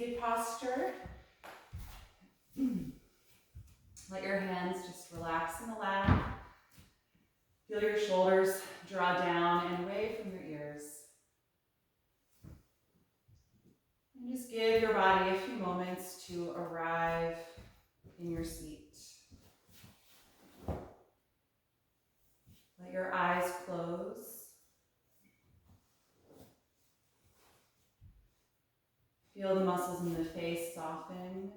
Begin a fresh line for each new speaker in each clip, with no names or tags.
seated posture. Let your hands just relax in the lap. Feel your shoulders draw down and away from your ears. And just give your body a few moments to arrive in your seat. Let your eyes close. Feel the muscles in the face soften.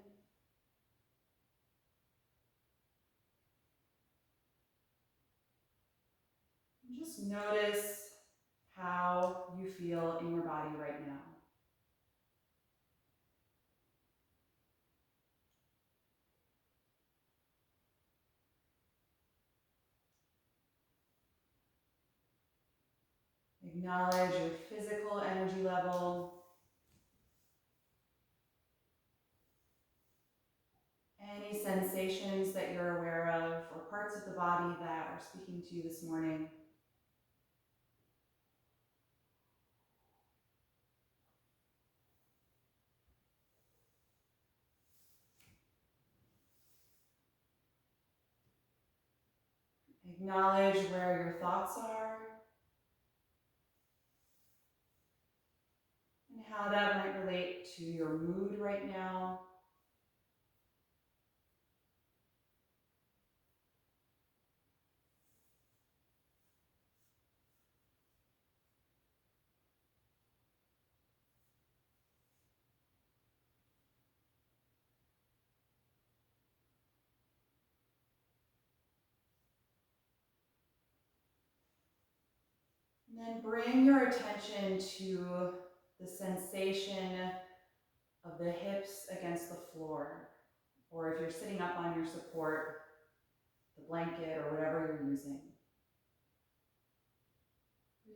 And just notice how you feel in your body right now. Acknowledge your physical energy level. Any sensations that you're aware of or parts of the body that are speaking to you this morning. Acknowledge where your thoughts are and how that might relate to your mood right now. And then bring your attention to the sensation of the hips against the floor, or if you're sitting up on your support, the blanket or whatever you're using.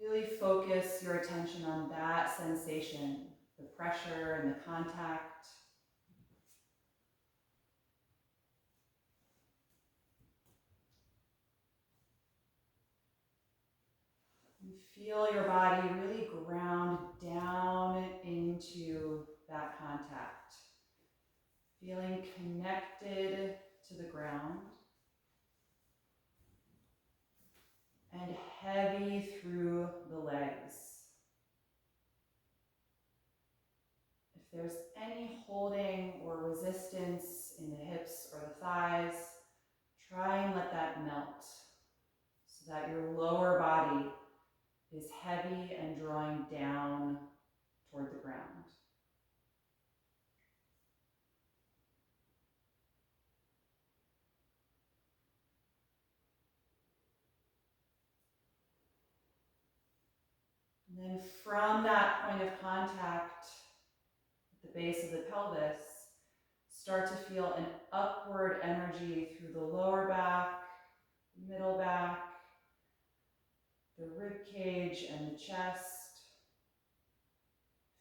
Really focus your attention on that sensation, the pressure and the contact. And feel your body really ground down into that contact. Feeling connected to the ground and heavy through the legs. If there's any holding or resistance in the hips or the thighs, try and let that melt so that your lower body is heavy and drawing down toward the ground. And then from that point of contact at the base of the pelvis, start to feel an upward energy through the lower back, middle back, the rib cage and the chest.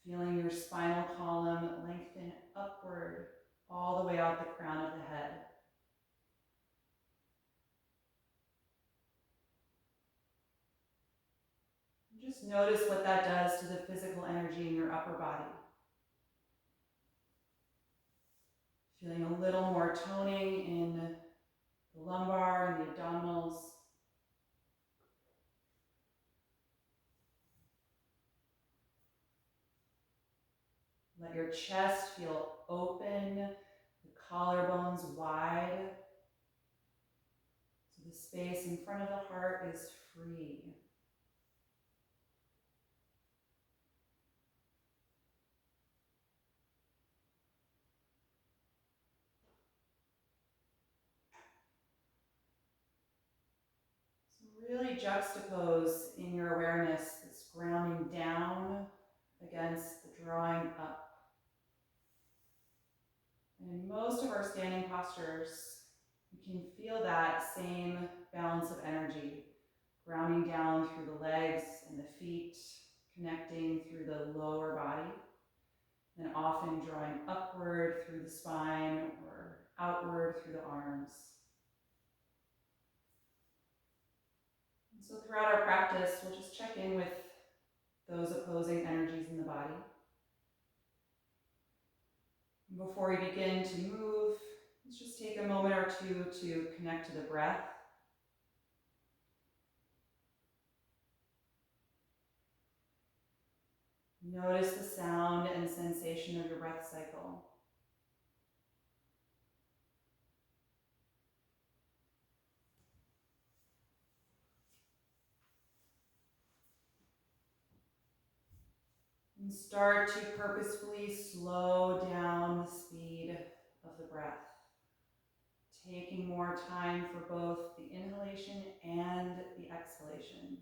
Feeling your spinal column lengthen upward all the way out the crown of the head. Just notice what that does to the physical energy in your upper body. Feeling a little more toning in the lumbar and the abdominals. Let your chest feel open, the collarbones wide, so the space in front of the heart is free. So really juxtapose in your awareness this grounding down against the drawing up. And in most of our standing postures, you can feel that same balance of energy, grounding down through the legs and the feet, connecting through the lower body, and often drawing upward through the spine or outward through the arms. And so throughout our practice, we'll just check in with those opposing energies in the body. Before we begin to move, let's just take a moment or two to connect to the breath. Notice the sound and sensation of your breath cycle. And start to purposefully slow down the speed of the breath, taking more time for both the inhalation and the exhalation.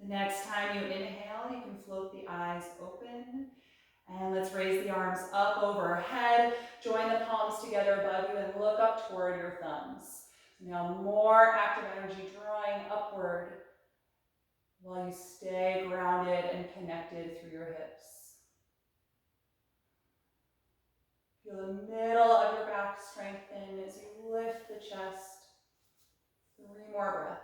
The next time you inhale, you can float the eyes open. And let's raise the arms up overhead. Join the palms together above you and look up toward your thumbs. Now more active energy drawing upward while you stay grounded and connected through your hips. Feel the middle of your back strengthen as you lift the chest. 3 more breaths.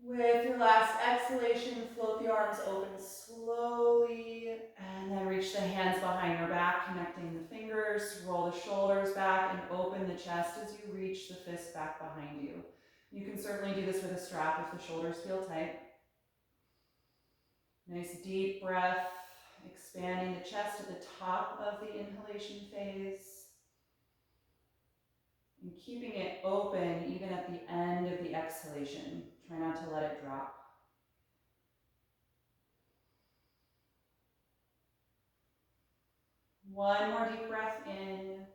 With your last exhalation, float the arms open slowly, and then reach the hands behind your back, connecting the fingers, roll the shoulders back, and open the chest as you reach the fist back behind you. You can certainly do this with a strap if the shoulders feel tight. Nice deep breath, expanding the chest at the top of the inhalation phase, and keeping it open even at the end of the exhalation. Try not to let it drop. One more deep breath in,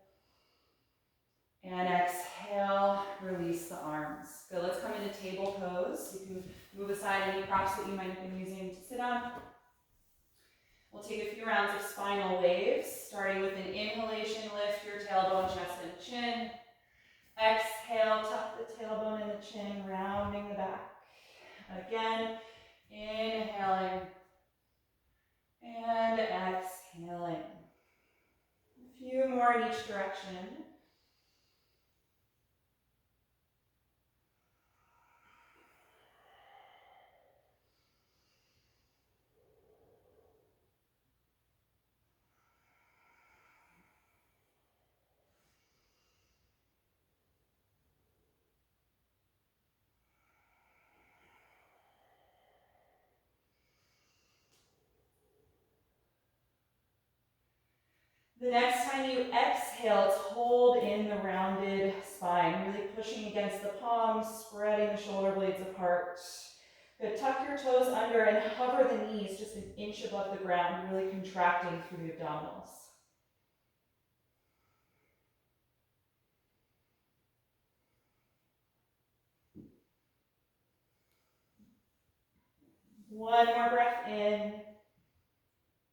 and exhale, release the arms. Good, let's come into table pose. You can move aside any props that you might have been using to sit on. We'll take a few rounds of spinal waves, starting with an inhalation, lift your tailbone, chest, and chin. Exhale, tuck the tailbone and the chin, rounding the back. Again, inhaling and exhaling. A few more in each direction. The next time you exhale, let's hold in the rounded spine, really pushing against the palms, spreading the shoulder blades apart. Good. Tuck your toes under and hover the knees just an inch above the ground, really contracting through the abdominals. One more breath in.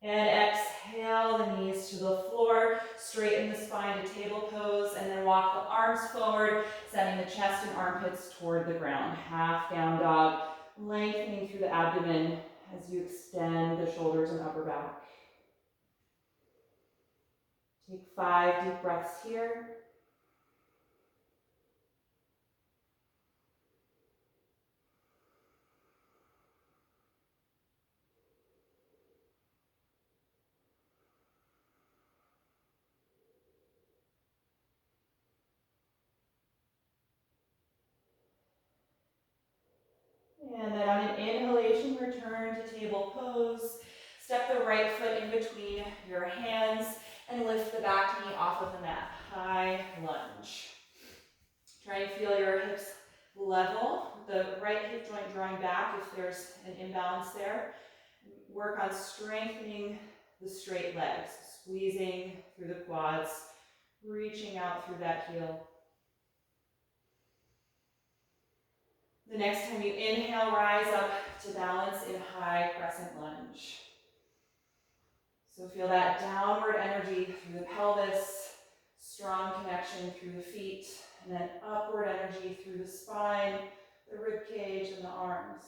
And exhale the knees to the floor, straighten the spine to table pose, and then walk the arms forward, sending the chest and armpits toward the ground. Half down dog, lengthening through the abdomen as you extend the shoulders and upper back. Take 5 deep breaths here. And then on an inhalation, return to table pose. Step the right foot in between your hands and lift the back knee off of the mat. High lunge. Try and feel your hips level. The right hip joint drawing back if there's an imbalance there. Work on strengthening the straight legs, squeezing through the quads, reaching out through that heel. The next time you inhale, rise up to balance in high crescent lunge. So feel that downward energy through the pelvis, strong connection through the feet, and then upward energy through the spine, the rib cage, and the arms.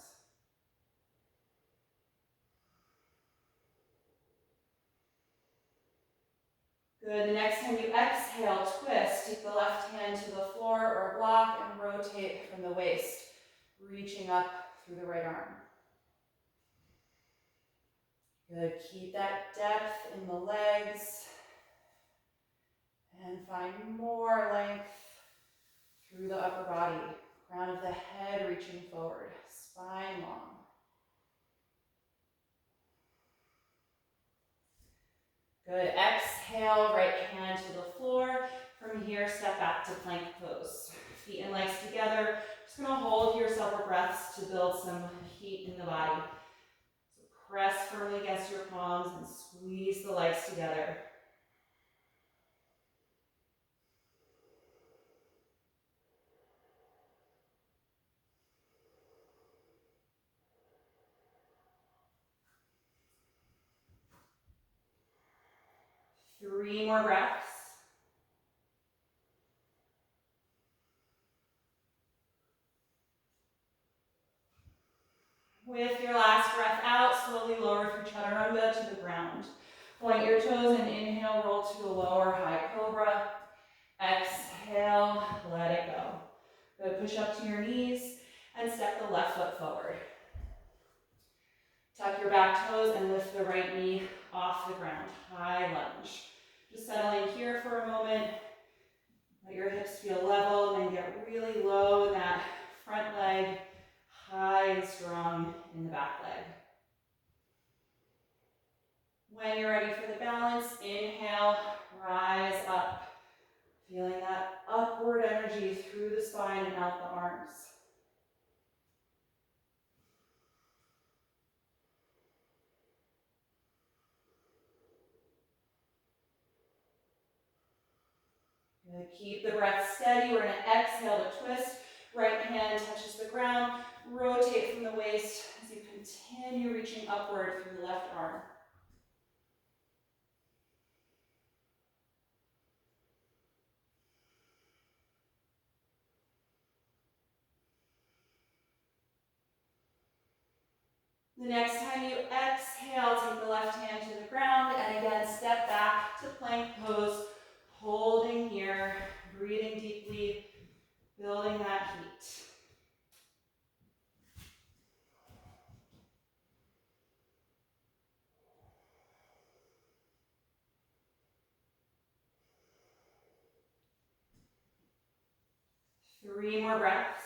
Good. The next time you exhale, twist. Take the left hand to the floor or block and rotate from the waist, reaching up through the right arm. Good. Keep that depth in the legs and find more length through the upper body. Crown of the head reaching forward, spine long. Good. Exhale, right hand to the floor. From here, step back to plank pose. Feet and legs together. Just going to hold here several breaths to build some heat in the body. So press firmly against your palms and squeeze the legs together. Three more breaths. With your last breath out, slowly lower through chaturanga to the ground. Point your toes and inhale, roll to a lower high cobra. Exhale, let it go. Good, push up to your knees and step the left foot forward. Tuck your back toes and lift the right knee off the ground, high lunge. Just settling here for a moment. Let your hips feel level and then get really low in that front leg, high and strong in the back leg. When you're ready for the balance, inhale, rise up. Feeling that upward energy through the spine and out the arms. Good. Keep the breath steady. We're going to exhale to twist. Right hand touches the ground. Rotate from the waist as you continue reaching upward through the left arm. The next time you exhale, take the left hand to the ground and again step back to plank pose, holding here, breathing deeply, building that heat. Three more breaths.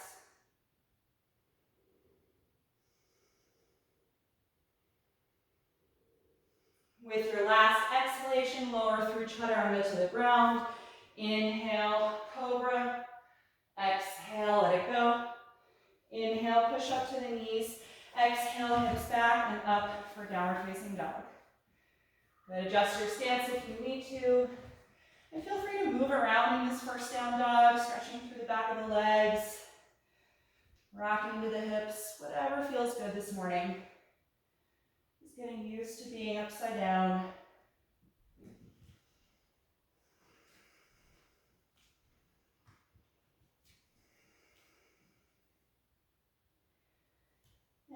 With your last exhalation, lower through chaturanga to the ground. Inhale, cobra. Exhale, let it go. Inhale, push up to the knees. Exhale, hips back and up for downward facing dog. Then adjust your stance if you need to. And feel free to move around in this first down dog, stretching through the back of the legs, rocking to the hips, whatever feels good this morning. Just getting used to being upside down.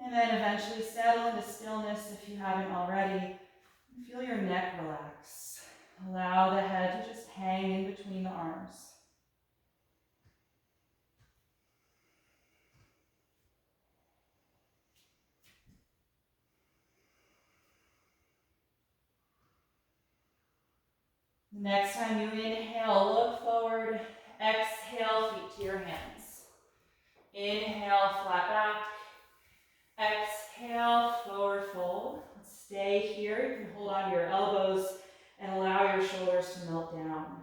And then eventually settle into stillness if you haven't already. Feel your neck relax. Allow the head to just hang in between the arms. Next time you inhale, look forward. Exhale, feet to your hands. Inhale, flat back. Exhale, forward fold. Stay here. You can hold on to your elbows and allow your shoulders to melt down.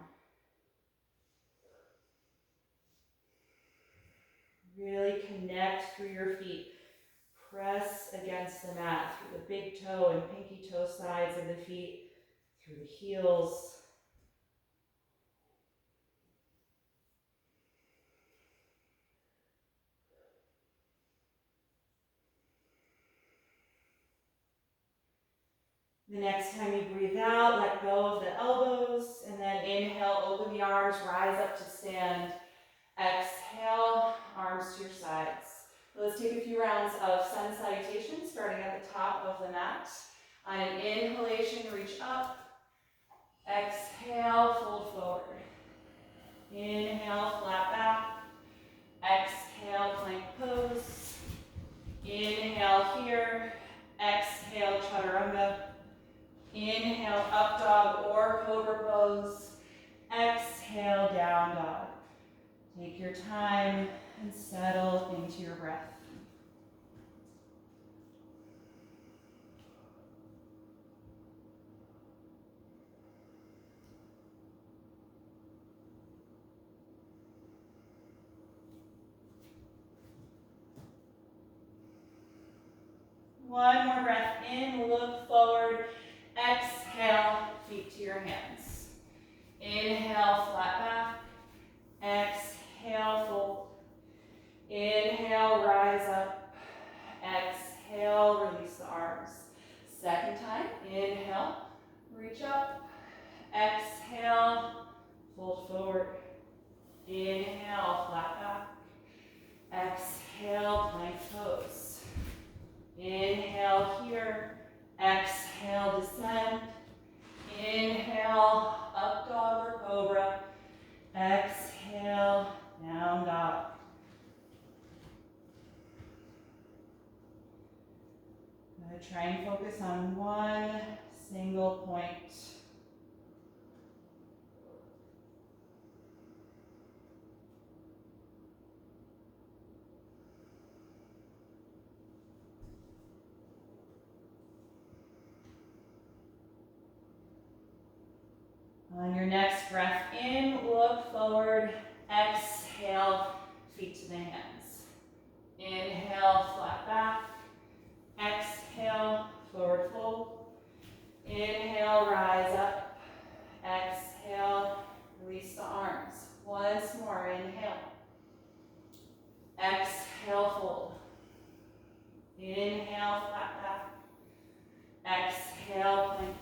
Really connect through your feet. Press against the mat through the big toe and pinky toe sides of the feet, through the heels. The next time you breathe out, let go of the elbows, and then inhale, open the arms, rise up to stand. Exhale, arms to your sides. Let's take a few rounds of sun salutation, starting at the top of the mat. On an inhalation, reach up. Exhale, fold forward. Inhale, flat back. Exhale, plank pose. Inhale here. Exhale, chaturanga. Inhale, up dog or cobra pose. Exhale, down dog. Take your time and settle into your breath. One more breath in, look forward. Exhale, feet to your hands. Inhale, flat back. Exhale, fold. Inhale, rise up. Exhale, release the arms. Second time, inhale, reach up. Exhale, fold forward. Inhale, flat back. Exhale, plank pose. Inhale here. Exhale, descend. Inhale, up dog or cobra. Exhale, down dog. Try and focus on one single point. On your next breath in, look forward. Exhale, feet to the hands. Inhale, flat back. Exhale, forward fold. Inhale, rise up. Exhale, release the arms. Once more, inhale. Exhale, fold. Inhale, flat back. Exhale, plank.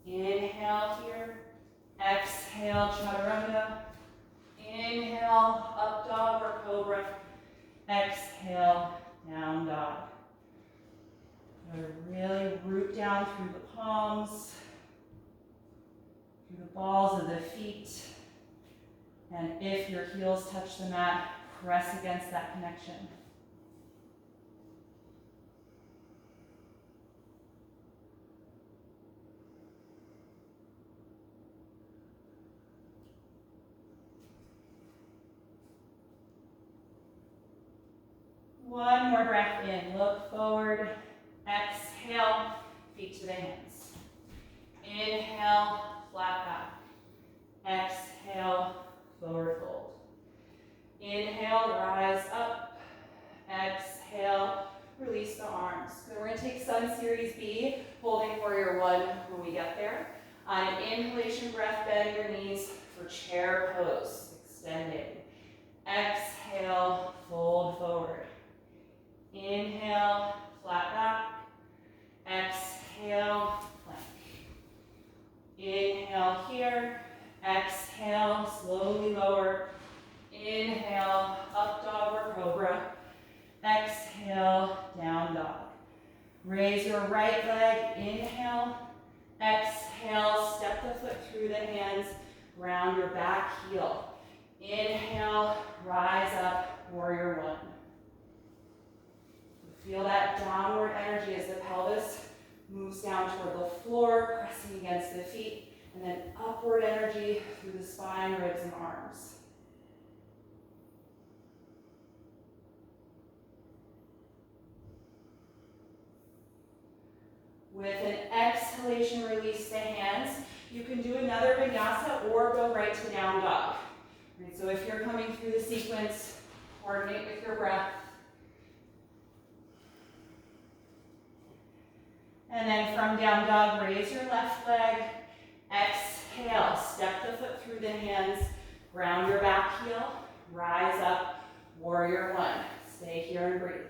Inhale here. Exhale, chaturanga. Inhale, up dog or cobra. Exhale, down dog. Really root down through the palms, through the balls of the feet. And if your heels touch the mat, press against that connection. One more breath in, look forward. Exhale, feet to the hands. Inhale, flat back. Exhale, forward fold. Inhale, rise up. Exhale, release the arms. So we're going to take Sun Series B, holding warrior one when we get there. On an inhalation breath, bend your knees for chair pose, extending. Exhale, fold forward. Inhale, flat back. Exhale, plank. Inhale here. Exhale, slowly lower. Inhale, up dog or cobra. Exhale, down dog. Raise your right leg. Inhale. Exhale, step the foot through the hands. Round your back heel. Inhale, rise up, warrior one. Feel that downward energy as the pelvis moves down toward the floor, pressing against the feet, and then upward energy through the spine, ribs, and arms. With an exhalation, release the hands. You can do another vinyasa or go right to down dog. Right, so if you're coming through the sequence, coordinate with your breath. And then from down dog, raise your left leg. Exhale, step the foot through the hands. Ground your back heel. Rise up, warrior one. Stay here and breathe.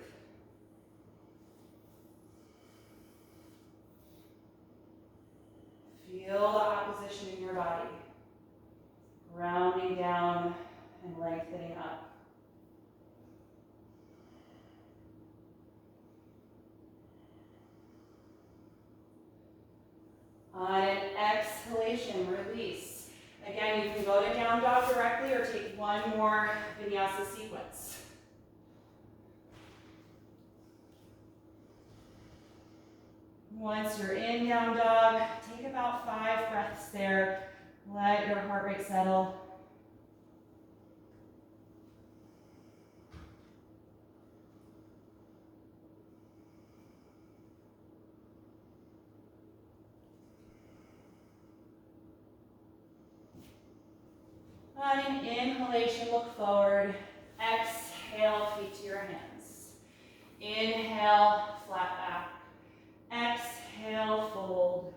On an exhalation, release. Again, you can go to down dog directly or take one more vinyasa sequence. Once you're in down dog, take about 5 breaths there. Let your heart rate settle. On an inhalation, look forward. Exhale, feet to your hands. Inhale, flat back. Exhale, fold.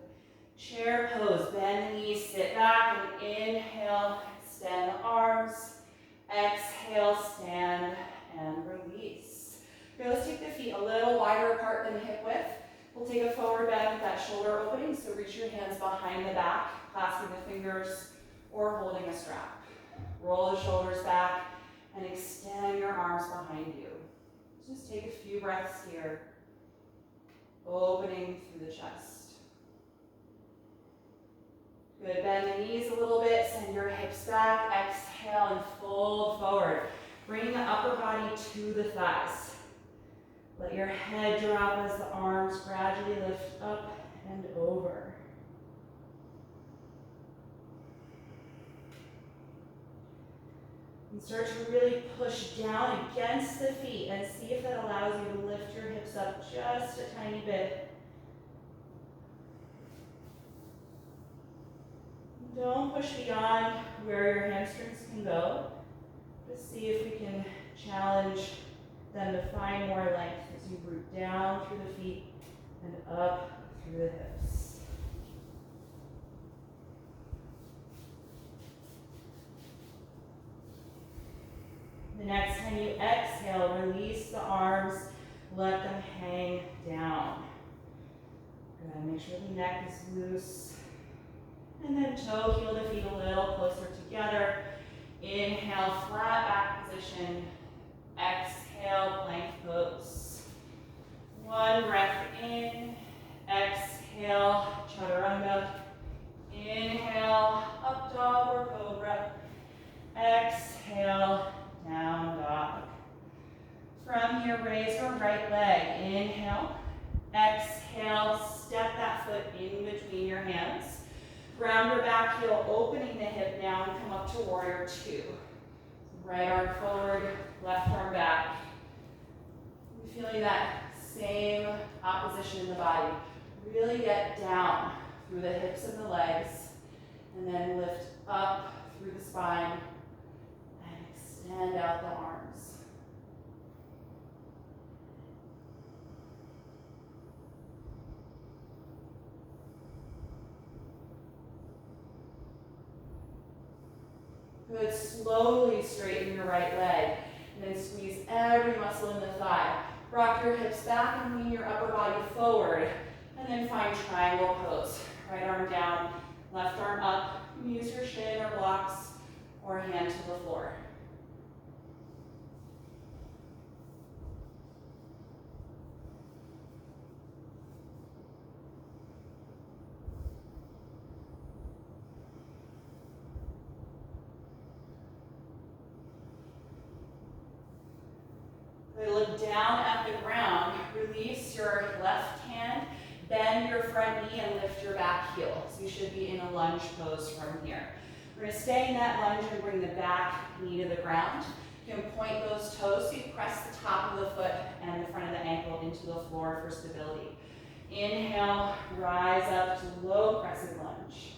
Chair pose, bend the knees, sit back, and inhale, extend the arms. Exhale, stand, and release. Okay, let's take the feet a little wider apart than hip width. We'll take a forward bend with that shoulder opening, so reach your hands behind the back, clasping the fingers, or holding a strap. Roll the shoulders back, and extend your arms behind you. Just take a few breaths here, opening through the chest. Good, bend the knees a little bit, send your hips back, exhale and fold forward. Bring the upper body to the thighs. Let your head drop as the arms gradually lift up and over. And start to really push down against the feet and see if that allows you to lift your hips up just a tiny bit. Don't push beyond where your hamstrings can go. Just see if we can challenge them to find more length as you root down through the feet and up through the hips. The next time you exhale, release the arms, let them hang down. Good, make sure the neck is loose. And then toe heel the feet a little closer together. Inhale, flat back position. Exhale, plank pose. One breath in. Exhale, chaturanga. Inhale, up dog or cobra. Exhale, down dog. From here, raise your right leg. Inhale. Exhale, step that foot in between your hands. Round your back heel, opening the hip now and come up to warrior 2. Right arm forward, left arm back. You're feeling that same opposition in the body. Really get down through the hips and the legs, and then lift up through the spine and extend out the arms. Good, slowly straighten your right leg, and then squeeze every muscle in the thigh. Rock your hips back and lean your upper body forward, and then find triangle pose. Right arm down, left arm up. You can use your shin or blocks, or hand to the floor. Look down at the ground, release your left hand, bend your front knee and lift your back heel. So you should be in a lunge pose from here. We're going to stay in that lunge and bring the back knee to the ground. You can point those toes so you press the top of the foot and the front of the ankle into the floor for stability. Inhale, rise up to low crescent lunge.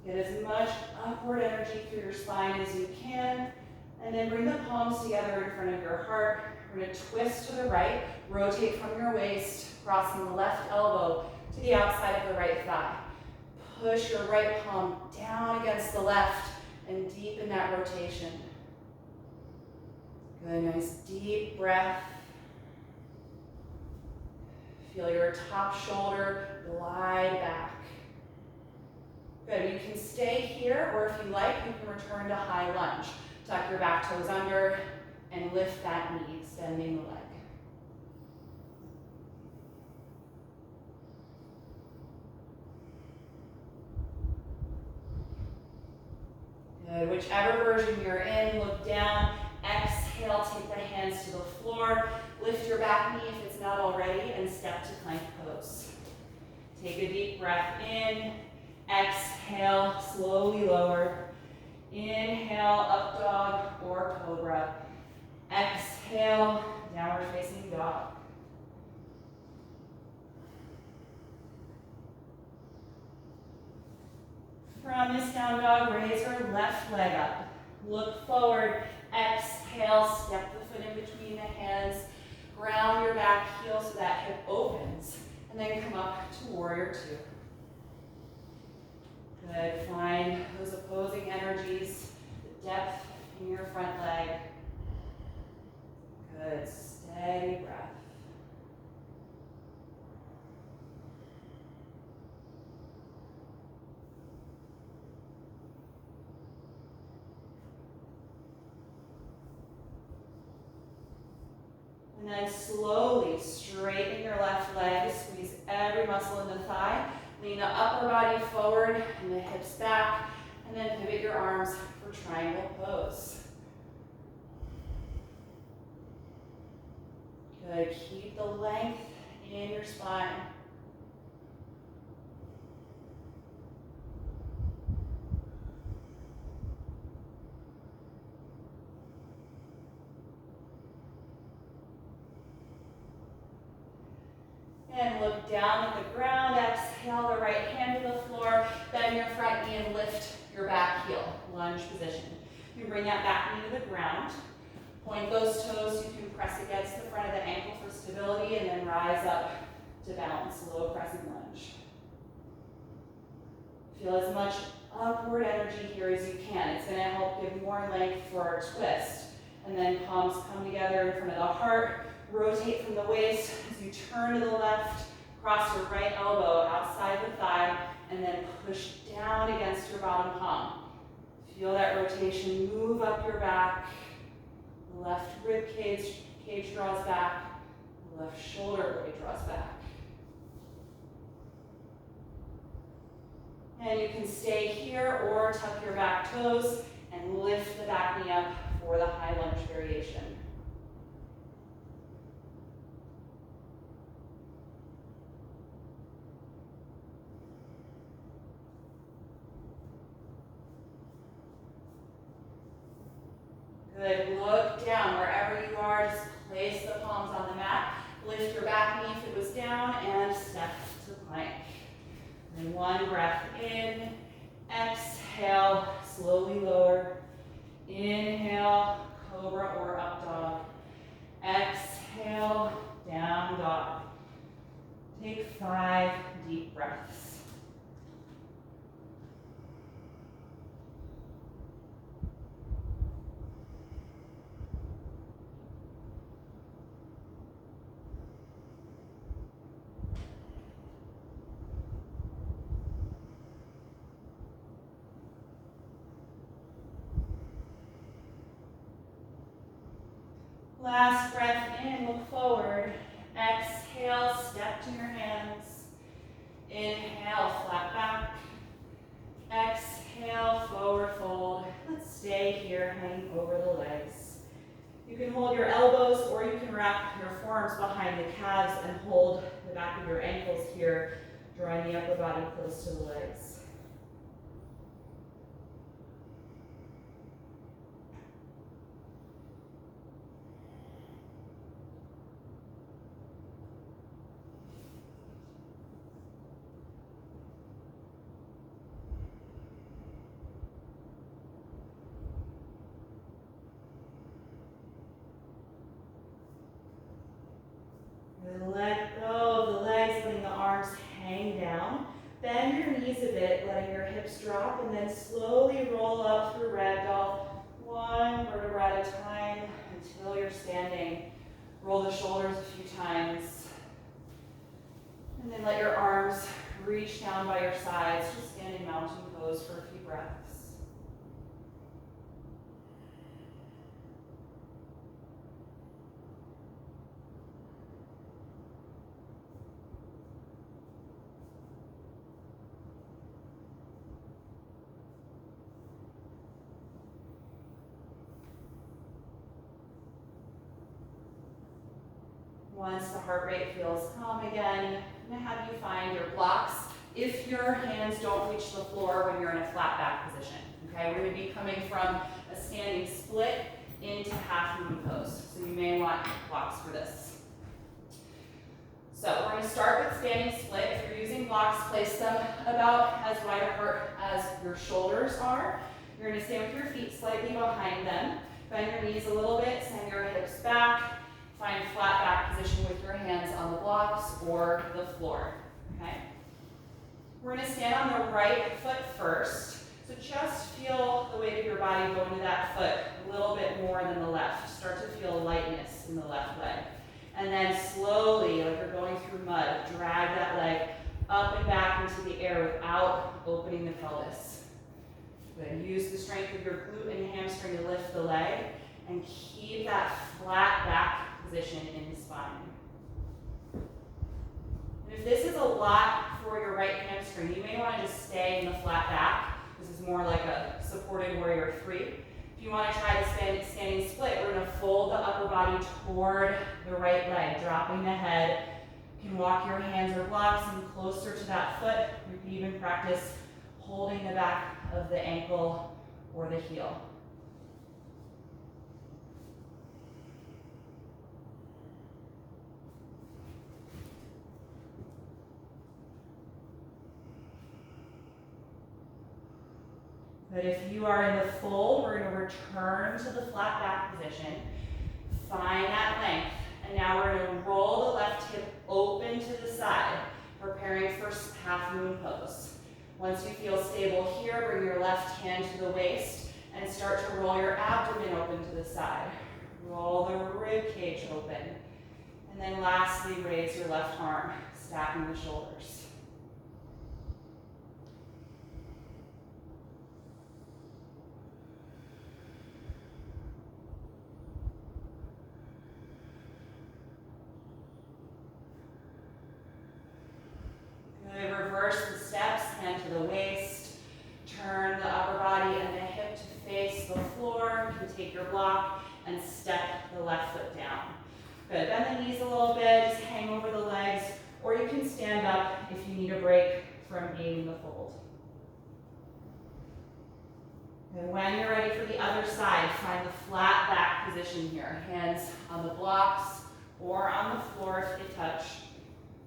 Get as much upward energy through your spine as you can. And then bring the palms together in front of your heart. We're going to twist to the right, rotate from your waist, crossing the left elbow to the outside of the right thigh. Push your right palm down against the left and deepen that rotation. Good, nice deep breath. Feel your top shoulder glide back. Good, you can stay here, or if you like, you can return to high lunge. Tuck your back toes under and lift that knee, extending the leg. whichever version you're in, look down, exhale, take the hands to the floor, lift your back knee if it's not already, and step to plank pose. Take a deep breath in, exhale, slowly lower. Inhale, up dog or cobra. Exhale, downward facing dog. From this down dog, raise your left leg up. Look forward, exhale, step the foot in between the hands. Ground your back heel so that hip opens. And then come up to warrior two. Good, find those opposing energies, the depth in your front leg. Good, steady breath. And then slowly straighten your left leg, squeeze every muscle in the thigh, lean the upper body forward and the hips back, and then pivot your arms for triangle pose. Good, keep the length in your spine. And look down at the ground, exhale the right hand to the floor, bend your front knee and lift your back heel, lunge position. You bring that back knee to the ground, point those toes, you can press against the front of the ankle for stability and then rise up to balance, low crescent lunge. Feel as much upward energy here as you can. It's gonna help give more length for our twist. And then palms come together in front of the heart. Rotate from the waist as you turn to the left, cross your right elbow outside the thigh, and then push down against your bottom palm. Feel that rotation move up your back. The left rib cage draws back. The left shoulder blade draws back. And you can stay here or tuck your back toes and lift the back knee up for the high lunge variation. Good, look down wherever you are, just place the palms on the mat, lift your back knee if it was down, and step to plank. And then one breath in, exhale, slowly lower, inhale, cobra or up dog, exhale, down dog. Take 5 deep breaths. Last breath in, look forward. Exhale, step to your hands. Inhale, flat back. Exhale, forward fold. Let's stay here, hanging over the legs. You can hold your elbows or you can wrap your forearms behind the calves and hold the back of your ankles here, drawing the upper body close to the legs. Let go of the legs, letting the arms hang down. Bend your knees a bit, letting your hips drop, and then slowly roll up through ragdoll, one vertebra at a time until you're standing. Roll the shoulders a few times. And then let your arms reach down by your sides, just standing mountain pose for a few breaths. Once the heart rate feels calm again, I'm going to have you find your blocks if your hands don't reach the floor when you're in a flat back position. Okay, we're going to be coming from a standing split into half moon pose. So you may want blocks for this. So we're going to start with standing split. If you're using blocks, place them about as wide apart as your shoulders are. You're going to stand with your feet slightly behind them. Bend your knees a little bit, send your hips back. Find flat back position with your hands on the blocks or the floor. Okay? We're going to stand on the right foot first. So just feel the weight of your body go into that foot a little bit more than the left. Start to feel lightness in the left leg. And then slowly, like you're going through mud, drag that leg up and back into the air without opening the pelvis. Good. Use the strength of your glute and hamstring to lift the leg and keep that flat back position in the spine. And if this is a lot for your right hamstring, you may want to just stay in the flat back. This is more like a supported warrior 3. If you want to try the standing split, we're going to fold the upper body toward the right leg, dropping the head. You can walk your hands or blocks in closer to that foot. You can even practice holding the back of the ankle or the heel. But if you are in the fold, we're going to return to the flat back position. Find that length. And now we're going to roll the left hip open to the side, preparing for half moon pose. Once you feel stable here, bring your left hand to the waist and start to roll your abdomen open to the side. Roll the rib cage open. And then lastly, raise your left arm, stacking the shoulders. Reverse the steps, hand to the waist, turn the upper body and the hip to face the floor. You can take your block and step the left foot down. Good, bend the knees a little bit, just hang over the legs, or you can stand up if you need a break from being in the fold. And when you're ready for the other side, find the flat back position here. Hands on the blocks or on the floor if they touch.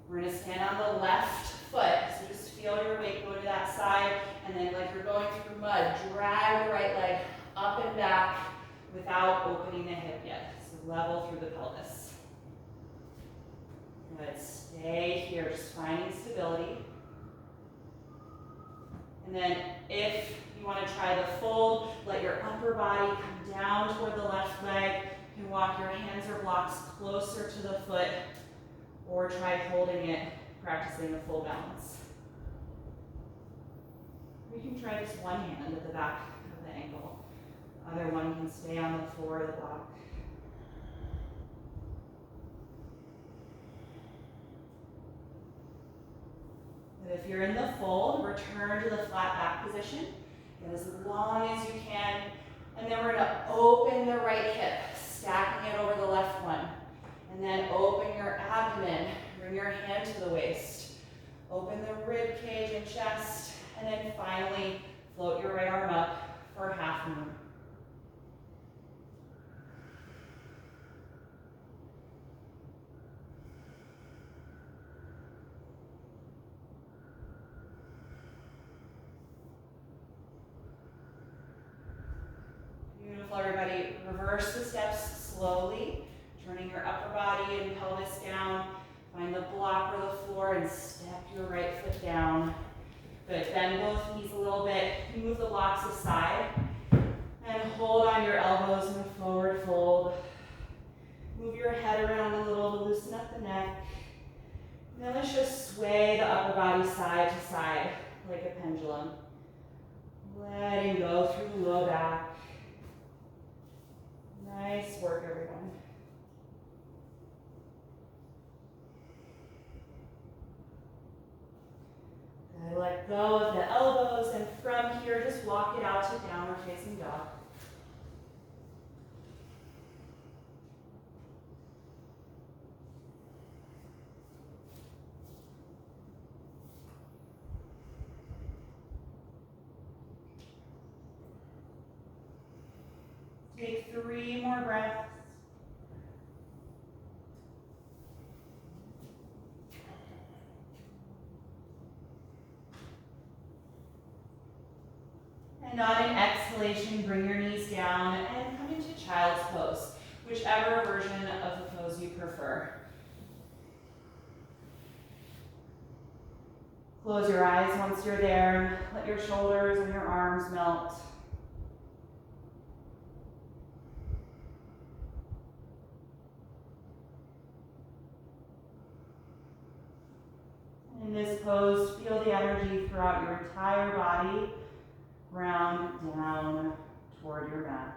We're going to stand on the left foot, so just feel your weight go to that side, and then like you're going through mud, drag the right leg up and back without opening the hip yet. So level through the pelvis. Good, stay here, just finding stability. And then if you want to try the fold, let your upper body come down toward the left leg. You can walk your hands or blocks closer to the foot, or try holding it, practicing a full balance. You can try just one hand at the back of the ankle. Other one can stay on the floor of the block. And if you're in the fold, return to the flat back position. Get as long as you can. And then we're going to open the right hip, stacking it over the left one. And then open your abdomen, bring your hand to the waist. Open the rib cage and chest, and then finally float your right arm up for half moon. Beautiful, everybody. Reverse the steps slowly. Turning your upper body and pelvis down. Find the block or the floor and step your right foot down. Good, bend both knees a little bit. You move the blocks aside and hold on your elbows in a forward fold. Move your head around a little to loosen up the neck. And then let's just sway the upper body side to side like a pendulum. Letting go through the low back. Nice work, everyone. Let go of the elbows, and from here, just walk it out to downward facing dog. 3 more breaths. And on an exhalation, bring your knees down and come into child's pose, whichever version of the pose you prefer. Close your eyes once you're there. Let your shoulders and your arms melt. In this pose, feel the energy throughout your entire body, ground down toward your mat.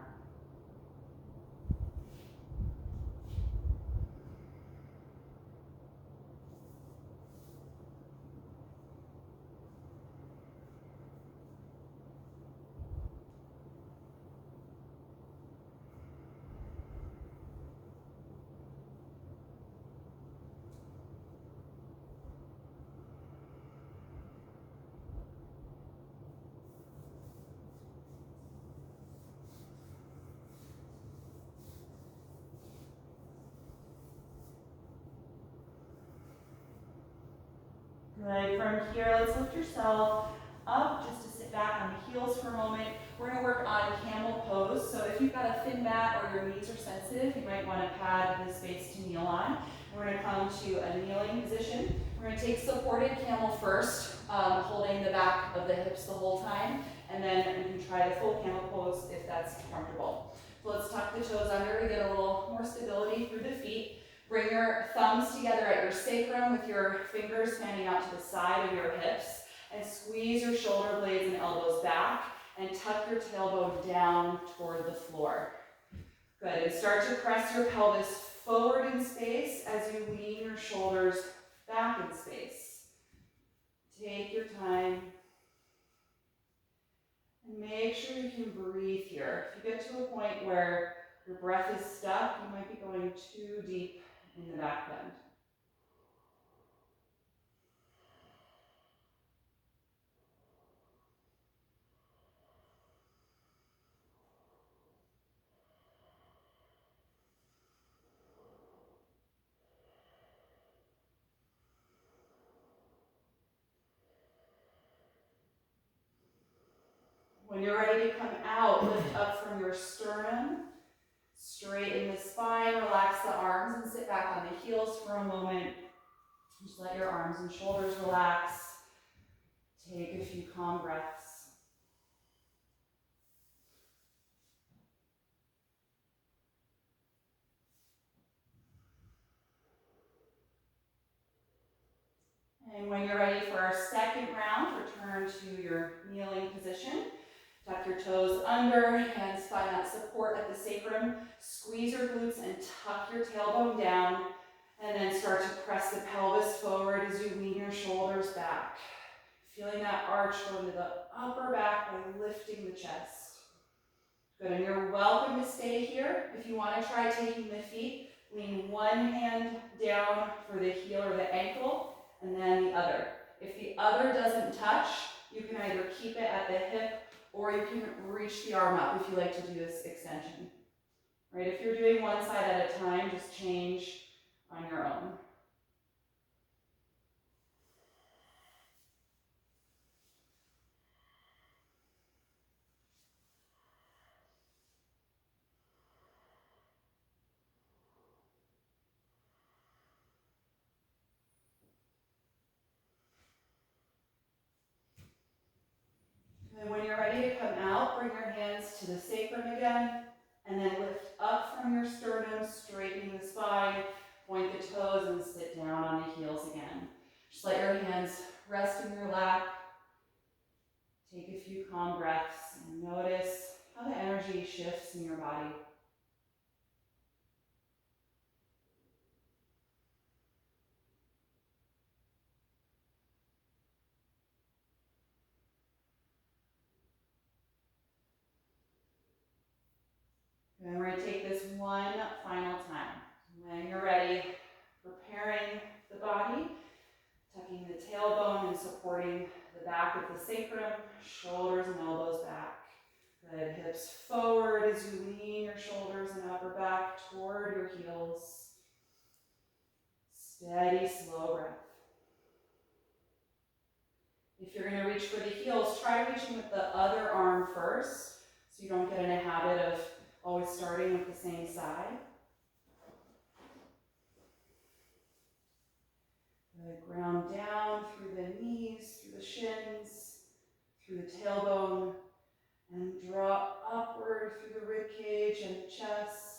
Good. From here, let's lift yourself up just to sit back on the heels for a moment. We're going to work on camel pose. So if you've got a thin mat or your knees are sensitive, you might want to pad the space to kneel on. We're going to come to a kneeling position. We're going to take supported camel first, holding the back of the hips the whole time. And then you can try the full camel pose if that's comfortable. So let's tuck the toes under to get a little more stability through the feet. Bring your thumbs together at your sacrum with your fingers fanning out to the side of your hips, and squeeze your shoulder blades and elbows back and tuck your tailbone down toward the floor. Good, and start to press your pelvis forward in space as you lean your shoulders back in space. Take your time and make sure you can breathe here. If you get to a point where your breath is stuck, you might be going too deep in the back bend. When you're ready to come out, lift up from your sternum, straighten the spine, relax the arms, and sit back on the heels for a moment. Just let your arms and shoulders relax. Take a few calm breaths. And when you're ready for our second round, return to your kneeling position. Tuck your toes under, hands find that support at the sacrum. Squeeze your glutes and tuck your tailbone down. And then start to press the pelvis forward as you lean your shoulders back. Feeling that arch go into the upper back by lifting the chest. Good, and you're welcome to stay here. If you want to try taking the feet, lean one hand down for the heel or the ankle, and then the other. If the other doesn't touch, you can either keep it at the hip or you can reach the arm up if you like to do this extension. Right? If you're doing one side at a time, just change on your own. And when you're ready to come out, bring your hands to the sacrum again, and then lift up from your sternum, straightening the spine, point the toes, and sit down on the heels again. Just let your hands rest in your lap. Take a few calm breaths and notice how the energy shifts in your body. And we're going to take this one final time. When you're ready, preparing the body, tucking the tailbone and supporting the back of the sacrum, shoulders and elbows back. Good, hips forward as you lean your shoulders and upper back toward your heels. Steady, slow breath. If you're going to reach for the heels, try reaching with the other arm first so you don't get in a habit of always starting with the same side. Good, ground down through the knees, through the shins, through the tailbone, and draw upward through the rib cage and the chest.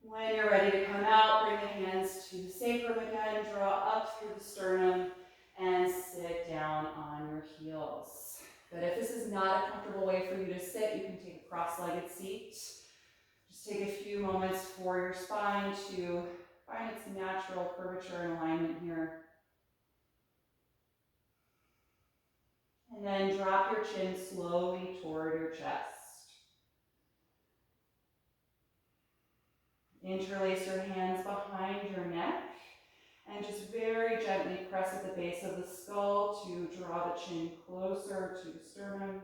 When you're ready to come out, bring the hands to the sacrum again, draw up through the sternum, and sit down on your heels. But if this is not a comfortable way for you to sit, you can take a cross-legged seat. Just take a few moments for your spine to find its natural curvature and alignment here. And then drop your chin slowly toward your chest. Interlace your hands behind your neck and just very gently press at the base of the skull to draw the chin closer to the sternum.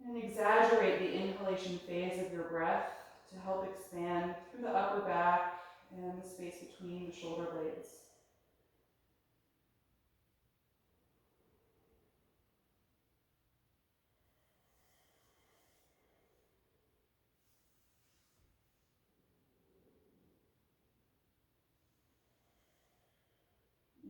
And exaggerate the inhalation phase of your breath to help expand through the upper back and the space between the shoulder blades.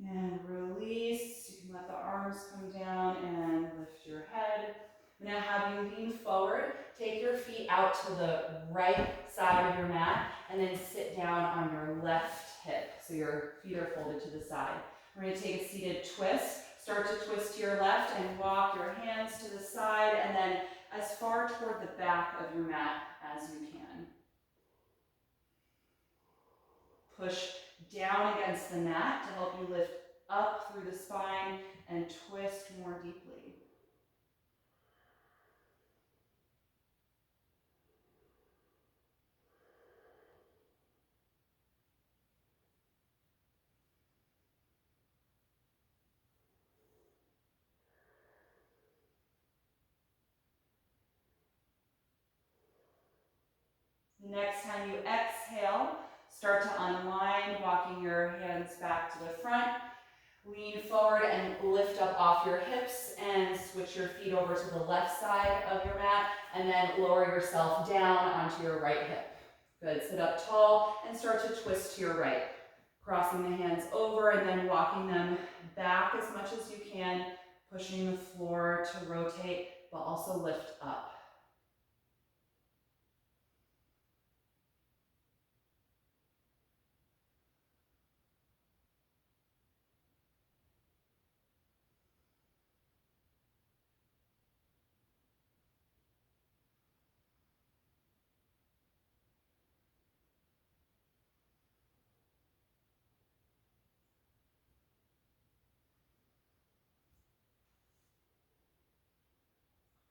And release. You can let the arms come down and lift your head. I'm going to have you lean forward. Take your feet out to the right side of your mat and then sit down on your left hip. So your feet are folded to the side. We're going to take a seated twist. Start to twist to your left and walk your hands to the side and then as far toward the back of your mat as you can. Push down against the mat to help you lift up through the spine and twist more deeply. The next time you exhale, start to unwind, walking your hands back to the front. Lean forward and lift up off your hips and switch your feet over to the left side of your mat and then lower yourself down onto your right hip. Good, sit up tall and start to twist to your right. Crossing the hands over and then walking them back as much as you can, pushing the floor to rotate but also lift up.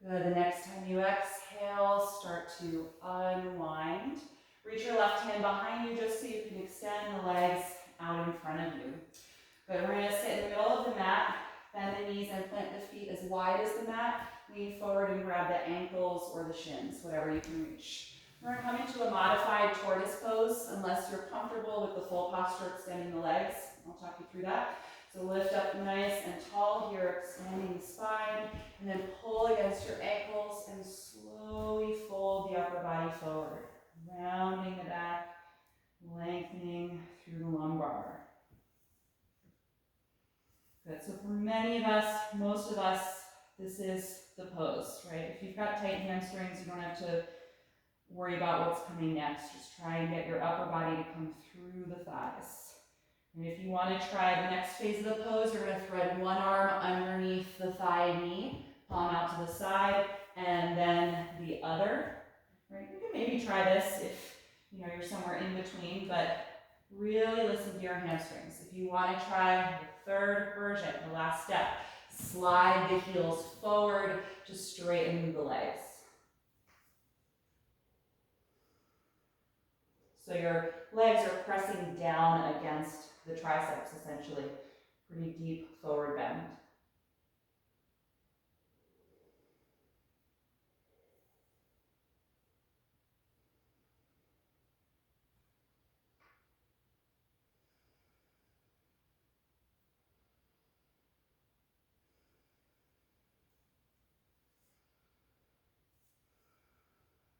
Good, the next time you exhale, start to unwind. Reach your left hand behind you just so you can extend the legs out in front of you. Good, we're going to sit in the middle of the mat, bend the knees and plant the feet as wide as the mat. Lean forward and grab the ankles or the shins, whatever you can reach. We're going to come into a modified tortoise pose unless you're comfortable with the full posture extending the legs. I'll talk you through that. So lift up nice and tall here, expanding the spine, and then pull against your ankles and slowly fold the upper body forward, rounding the back, lengthening through the lumbar. Good, so for many of us, most of us, this is the pose, right? If you've got tight hamstrings, you don't have to worry about what's coming next. Just try and get your upper body to come through the thighs. And if you want to try the next phase of the pose, you're going to thread one arm underneath the thigh knee, palm out to the side, and then the other. Right? You can maybe try this if you're somewhere in between, but really listen to your hamstrings. If you want to try the third version, the last step, Slide the heels forward to straighten the legs. So your legs are pressing down against the triceps essentially. Pretty deep forward bend.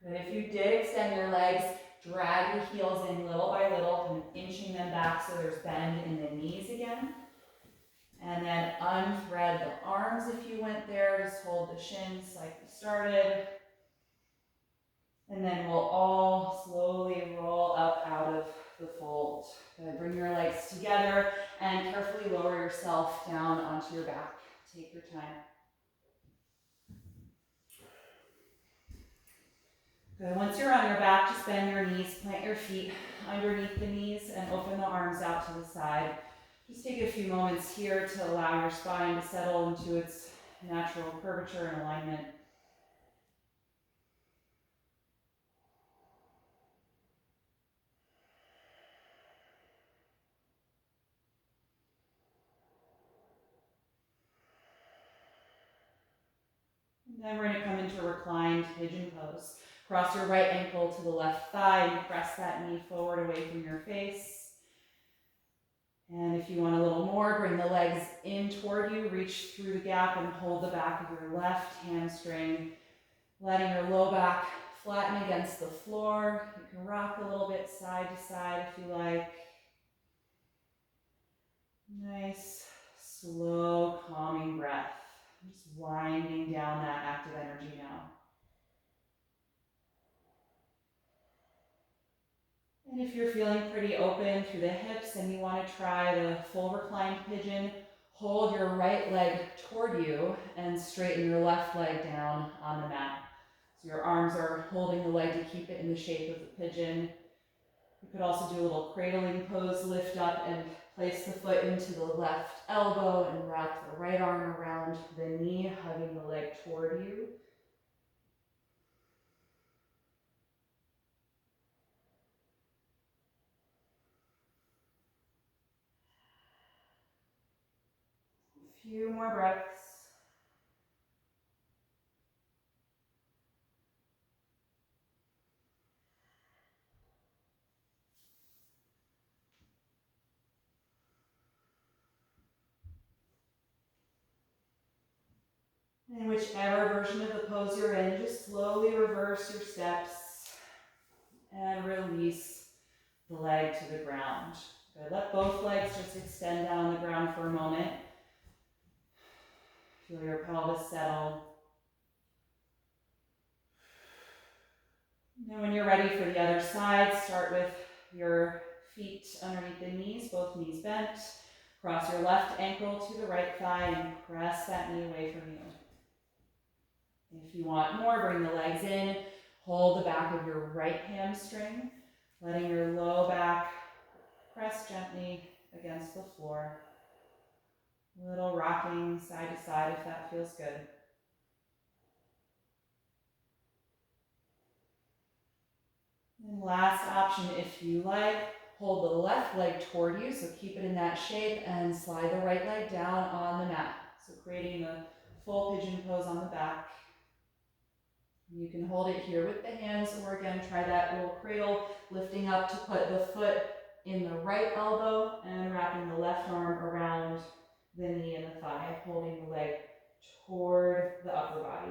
Good. If you did extend your legs, drag the heels in little by little, kind of inching them back so there's bend in the knees again. And then unthread the arms if you went there. Just hold the shins like we started. And then we'll all slowly roll up out of the fold. Good. Bring your legs together and carefully lower yourself down onto your back. Take your time. Good. Once you're on your back, just bend your knees, plant your feet underneath the knees, and open the arms out to the side. Just take a few moments here to allow your spine to settle into its natural curvature and alignment. And then we're going to come into reclined pigeon pose. Cross your right ankle to the left thigh and press that knee forward away from your face. And if you want a little more, bring the legs in toward you, reach through the gap and hold the back of your left hamstring, letting your low back flatten against the floor. You can rock a little bit side to side if you like. Nice, slow, calming breath. Just winding down that active energy now. And if you're feeling pretty open through the hips and you want to try the full reclined pigeon, hold your right leg toward you and straighten your left leg down on the mat. So your arms are holding the leg to keep it in the shape of the pigeon. You could also do a little cradling pose, lift up and place the foot into the left elbow and wrap the right arm around the knee, hugging the leg toward you. A few more breaths. And whichever version of the pose you're in, just slowly reverse your steps and release the leg to the ground. Good. Let both legs just extend down the ground for a moment. Feel your pelvis settle. And when you're ready for the other side, start with your feet underneath the knees, both knees bent. Cross your left ankle to the right thigh and press that knee away from you. If you want more, bring the legs in. Hold the back of your right hamstring, letting your low back press gently against the floor. A little rocking side to side if that feels good. And last option, if you like, hold the left leg toward you, so keep it in that shape, and slide the right leg down on the mat. So creating the full pigeon pose on the back. You can hold it here with the hands, or again, try that little cradle, lifting up to put the foot in the right elbow and wrapping the left arm around the knee and the thigh, holding the leg toward the upper body.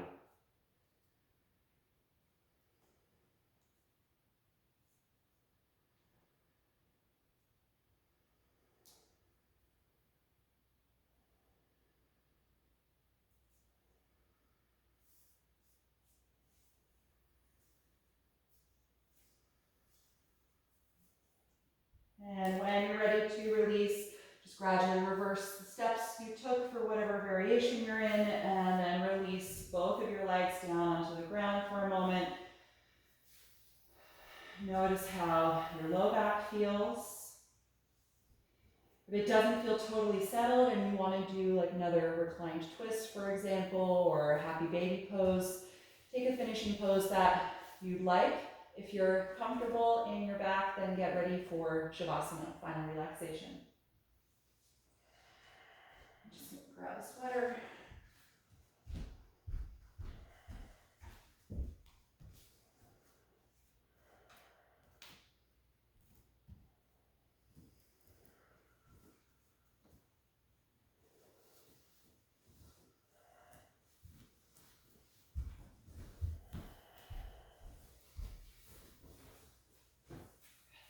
And when you're ready to release, just gradually reverse the steps you took for whatever variation you're in, and then release both of your legs down onto the ground for a moment. Notice how your low back feels. it doesn't feel totally settled and you want to do like another reclined twist, for example, or happy baby pose, take a finishing pose that you'd like. If you're comfortable in your back, then get ready for Shavasana, final relaxation. Just gonna grab a sweater.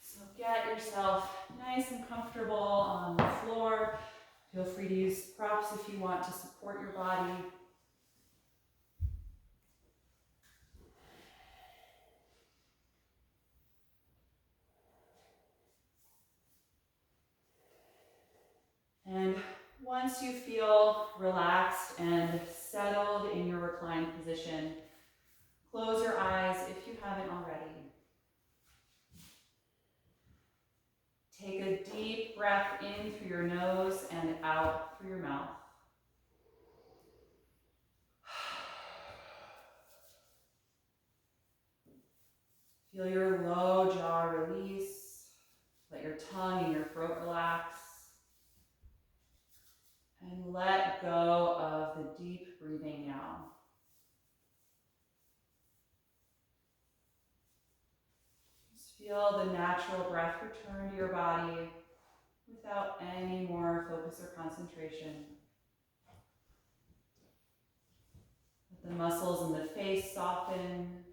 So get yourself nice and comfortable on the floor. Feel free to use props if you want to support your body. And once you feel relaxed and settled in your reclined position, close your eyes if you haven't already. Take a deep breath in through your nose and out through your mouth. Feel your low jaw release. Let your tongue and your throat relax. And let go of the deep breathing now. Just feel the natural breath return to your body without any more focus or concentration. Let the muscles in the face soften.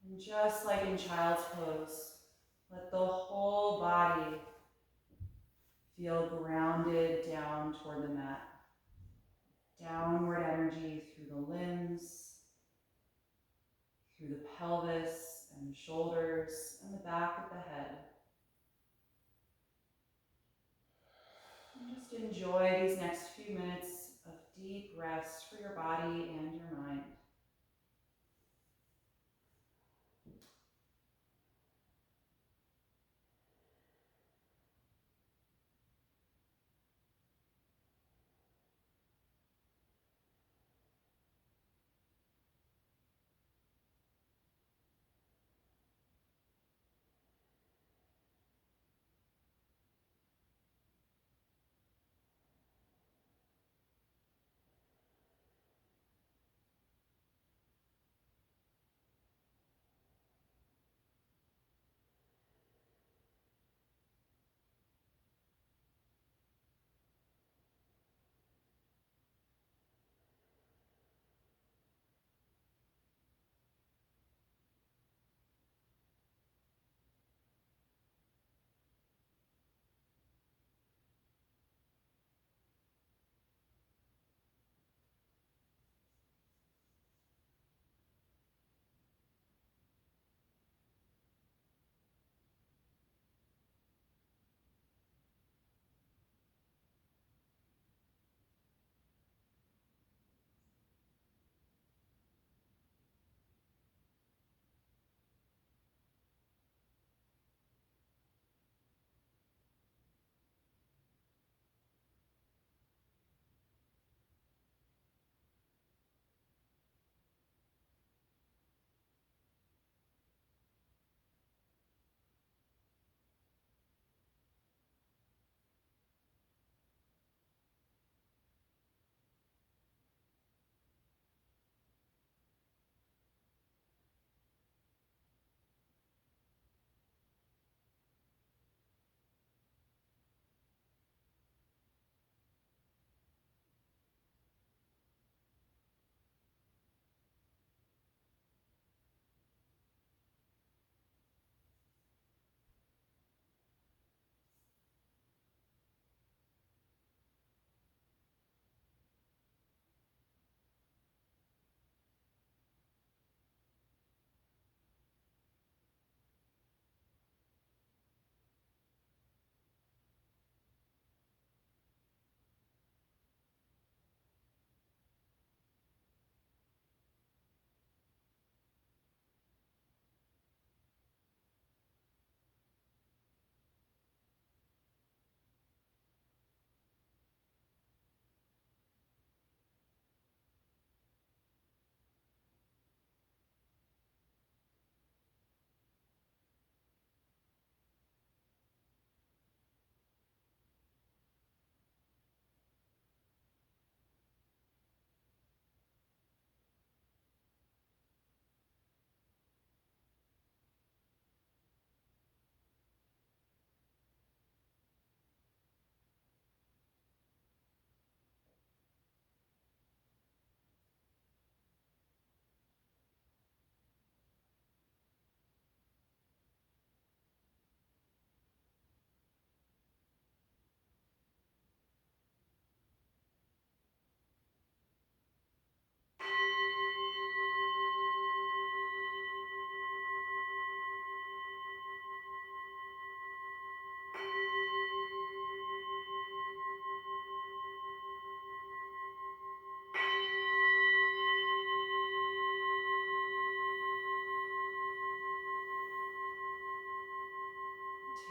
And just like in child's pose, let the whole body feel grounded down toward the mat. Downward energy through the limbs, through the pelvis and the shoulders and the back of the head. And just enjoy these next few minutes of deep rest for your body and your mind.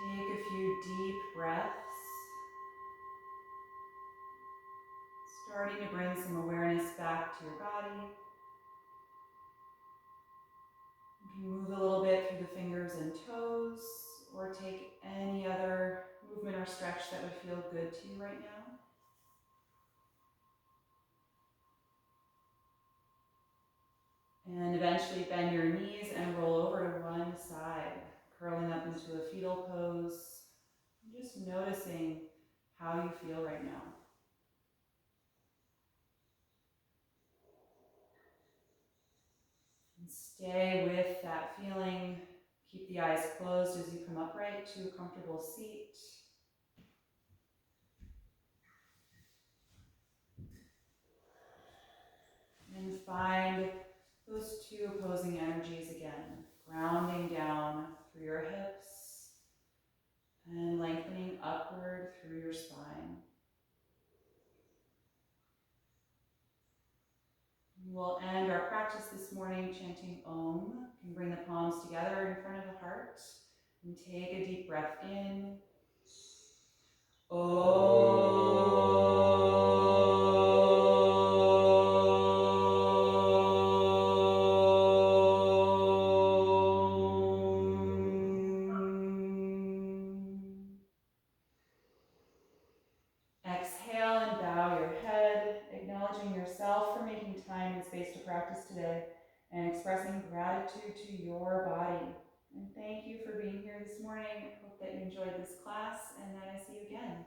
Take a few deep breaths, starting to bring some awareness back to your body. You can move a little bit through the fingers and toes, or take any other movement or stretch that would feel good to you right now. And eventually bend your knees and roll over to one side, curling up into a fetal pose. Just noticing how you feel right now. And stay with that feeling. Keep the eyes closed as you come upright to a comfortable seat. And find those two opposing energies again, grounding down through your hips and lengthening upward through your spine. We'll end our practice this morning chanting Om. You can bring the palms together in front of the heart and take a deep breath in. Exhale and bow your head, acknowledging yourself for making time and space to practice today, and expressing gratitude to your body. And thank you for being here this morning. Hope that you enjoyed this class, and that I see you again.